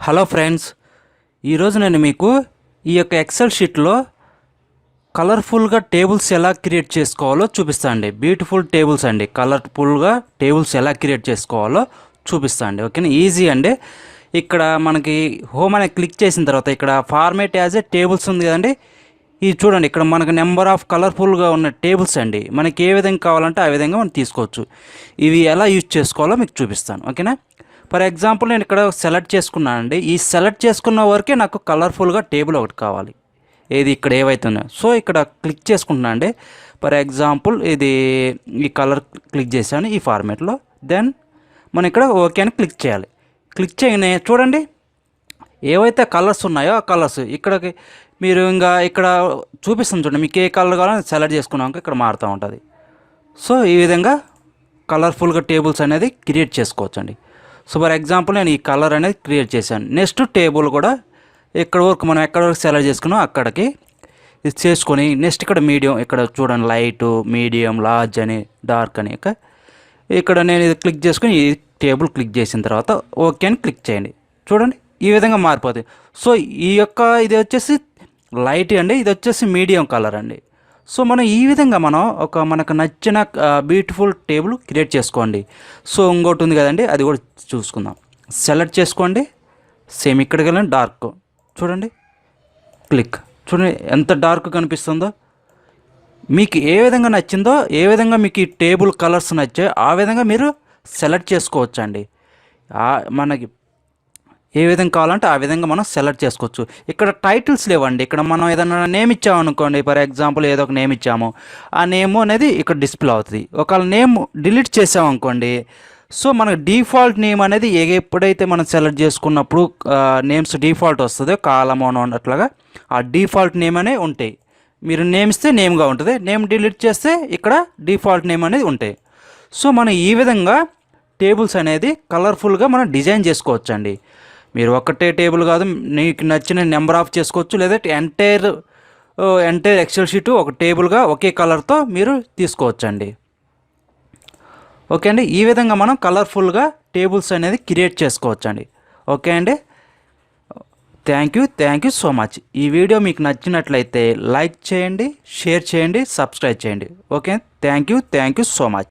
Hello friends, ఈరోజు నేను మీకు ఈ యొక్క ఎక్సెల్ షీట్లో కలర్ఫుల్గా టేబుల్స్ ఎలా క్రియేట్ చేసుకోవాలో చూపిస్తాను అండి. బ్యూటిఫుల్ టేబుల్స్ అండి, కలర్ఫుల్గా టేబుల్స్ ఎలా క్రియేట్ చేసుకోవాలో చూపిస్తాను అండి. ఓకేనా, ఈజీ అండి. ఇక్కడ మనకి హోమ్ అనే క్లిక్ చేసిన తర్వాత ఇక్కడ ఫార్మేట్ యాజ్ ఏ టేబుల్స్ ఉంది కదండి. ఇది చూడండి, ఇక్కడ మనకు నెంబర్ ఆఫ్ కలర్ఫుల్గా ఉన్న టేబుల్స్ అండి. మనకి ఏ విధంగా కావాలంటే ఆ విధంగా మనం తీసుకోవచ్చు. ఇవి ఎలా యూజ్ చేసుకోవాలో మీకు చూపిస్తాను. ఓకేనా, ఫర్ ఎగ్జాంపుల్ నేను ఇక్కడ సెలెక్ట్ చేసుకున్నానండి. ఈ సెలెక్ట్ చేసుకున్న వరకే నాకు కలర్ఫుల్గా టేబుల్ ఒకటి కావాలి. ఏది ఇక్కడ ఏవైతే ఉన్నాయో, సో ఇక్కడ క్లిక్ చేసుకుంటున్నా అండి. ఫర్ ఎగ్జాంపుల్ ఇది ఈ కలర్ క్లిక్ చేశాను ఈ ఫార్మేట్లో. దెన్ మనం ఇక్కడ ఓకే అని క్లిక్ చేయాలి. క్లిక్ చేయగానే చూడండి ఏవైతే కలర్స్ ఉన్నాయో ఆ కలర్స్ ఇక్కడికి మీరు ఇంకా ఇక్కడ చూపిస్తుంది. చూడండి మీకు ఏ కలర్ కావాలో సెలెక్ట్ చేసుకున్నాక ఇక్కడ మారుతూ ఉంటుంది. సో ఈ విధంగా కలర్ఫుల్గా టేబుల్స్ అనేది క్రియేట్ చేసుకోవచ్చండి. సో ఫర్ ఎగ్జాంపుల్ నేను ఈ కలర్ అనేది క్రియేట్ చేశాను. నెక్స్ట్ టేబుల్ కూడా ఇక్కడ వరకు మనం ఎక్కడ వరకు సెలెక్ట్ చేసుకున్నాం అక్కడికి ఇది చేసుకొని నెక్స్ట్ ఇక్కడ మీడియం, ఇక్కడ చూడండి లైటు, మీడియం, లార్జ్ అని, డార్క్ అని. ఇక్కడ నేను ఇది క్లిక్ చేసుకుని ఈ టేబుల్ క్లిక్ చేసిన తర్వాత ఓకే అని క్లిక్ చేయండి. చూడండి ఈ విధంగా మారిపోతుంది. సో ఈ యొక్క ఇది వచ్చేసి లైట్ అండి, ఇది వచ్చేసి మీడియం కలర్ అండి. సో మనం ఈ విధంగా మనం మనకు నచ్చిన బ్యూటిఫుల్ టేబుల్ క్రియేట్ చేసుకోండి. సో ఇంకోటి ఉంది కదండి, అది కూడా చూసుకుందాం. సెలెక్ట్ చేసుకోండి, సేమ్ ఇక్కడికి వెళ్ళండి, డార్క్ చూడండి, క్లిక్ చూడండి ఎంత డార్క్ కనిపిస్తుందో. మీకు ఏ విధంగా నచ్చిందో, ఏ విధంగా మీకు ఈ టేబుల్ కలర్స్ నచ్చాయో ఆ విధంగా మీరు సెలెక్ట్ చేసుకోవచ్చండి. మనకి ఏ విధంగా కావాలంటే ఆ విధంగా మనం సెలెక్ట్ చేసుకోవచ్చు. ఇక్కడ టైటిల్స్ లేవండి. ఇక్కడ మనం ఏదైనా నేమ్ ఇచ్చామనుకోండి, ఫర్ ఎగ్జాంపుల్ ఏదో ఒక నేమ్ ఇచ్చాము, ఆ నేమ్ అనేది ఇక్కడ డిస్ప్లే అవుతుంది. ఒకవేళ నేమ్ డిలీట్ చేసామనుకోండి, సో మనకు డిఫాల్ట్ నేమ్ అనేది ఎప్పుడైతే మనం సెలెక్ట్ చేసుకున్నప్పుడు నేమ్స్ డిఫాల్ట్ వస్తుందో కాలమ్ అన్నట్లుగా ఆ డిఫాల్ట్ నేమ్ అనేవి ఉంటాయి. మీరు నేమ్ ఇస్తే నేమ్గా ఉంటుంది, నేమ్ డిలీట్ చేస్తే ఇక్కడ డిఫాల్ట్ నేమ్ అనేది ఉంటాయి. సో మనం ఈ విధంగా టేబుల్స్ అనేది కలర్ఫుల్గా మనం డిజైన్ చేసుకోవచ్చండి. మీరు ఒక్కటే టేబుల్ కాదు, మీకు నచ్చిన నెంబర్ ఆఫ్ చేసుకోవచ్చు, లేదంటే ఎంటైర్ ఎక్సెల్ షీటు ఒక టేబుల్గా ఒకే కలర్తో మీరు తీసుకోవచ్చండి. ఓకే అండి, ఈ విధంగా మనం కలర్ఫుల్గా టేబుల్స్ అనేది క్రియేట్ చేసుకోవచ్చండి. ఓకే అండి, థ్యాంక్ యూ సో మచ్. ఈ వీడియో మీకు నచ్చినట్లయితే లైక్ చేయండి, షేర్ చేయండి, సబ్స్క్రైబ్ చేయండి. Okay, thank you so much.